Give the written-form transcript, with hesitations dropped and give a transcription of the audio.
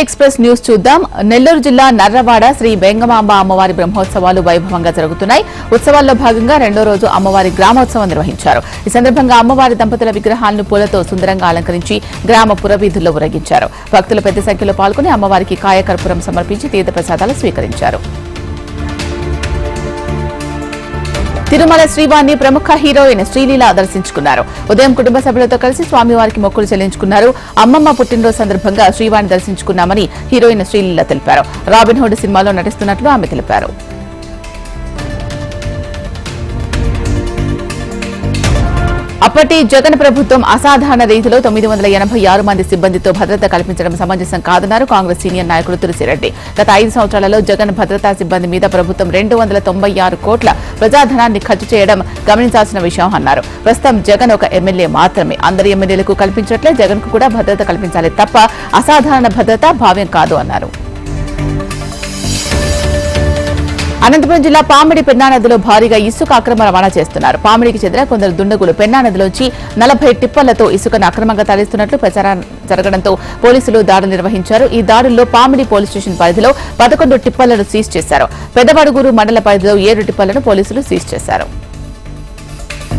Express news చూద్దాం. నెల్లూరు జిల్లా నర్రవాడ శ్రీ వెంగమాంబ అమ్మవారి బ్రహ్మోత్సవాలు వైభవంగా జరుగుతున్నాయి. ఉత్సవాల్లో భాగంగా రెండో రోజు అమ్మవారి గ్రామోత్సవం నిర్వహించారు. ఈ సందర్భంగా అమ్మవారి దంపతుల విగ్రహాలను పూలతో సుందరంగా అలంకరించి గ్రామ పురవీధుల్లో ఊరేగించారు. భక్తులు పెద్ద సంఖ్యలో పాల్గొని అమ్మవారికి కాయకర్పూరం సమర్పించి తీర్థప్రసాదాలు స్వీకరించారు. తిరుమల శ్రీవారిని ప్రముఖ హీరోయిన్ శ్రీలీల దర్శించుకున్నారు. ఉదయం కుటుంబ సభ్యులతో కలిసి స్వామివారికి మొక్కులు చెల్లించుకున్నారు. అమ్మమ్మ పుట్టినరోజు సందర్భంగా శ్రీవారిని దర్శించుకున్నామని హీరోయిన్ శ్రీలీల తెలిపారు. రాబిన్హుడ్ సినిమాలో నటిస్తున్నట్లు ఆమె తెలిపారు. అప్పటి జగన్ ప్రభుత్వం అసాధారణ రీతిలో 986 మంది సిబ్బందితో భద్రత కల్పించడం సమంజసం కాదన్నారు కాంగ్రెస్ సీనియర్ నాయకుడు తులసిరెడ్డి. గత 5 సంవత్సరాలలో జగన్ భద్రతా సిబ్బంది మీద ప్రభుత్వం 296 కోట్ల ప్రజాధనాన్ని ఖర్చు చేయడం గమనించాల్సిన విషయం అన్నారు. ప్రస్తుతం జగన్ ఒక ఎమ్మెల్యే మాత్రమే. అందరి ఎమ్మెల్యేలకు కల్పించట్లే జగన్ కు కూడా భద్రత కల్పించాలి తప్ప అసాధారణ భద్రత భావ్యం కాదు అన్నారు. అనంతపురం జిల్లా పామిడి పెన్నా నదిలో భారీగా ఇసుక అక్రమ రవాణా చేస్తున్నారు. పామిడికి చెందిన కొందరు దుండగులు పెన్నా నదిలోంచి 40 టిప్పర్లతో ఇసుకను అక్రమంగా తరలిస్తున్నట్లు ప్రచారం జరగడంతో పోలీసులు దాడులు నిర్వహించారు. ఈ దాడుల్లో పామిడి పోలీస్ స్టేషన్ పరిధిలో 11 టిప్పర్లను సీజ్ చేశారు. పెద్దవడుగూరు మండల పరిధిలో 7 టిప్పర్లను పోలీసులు సీజ్ చేశారు.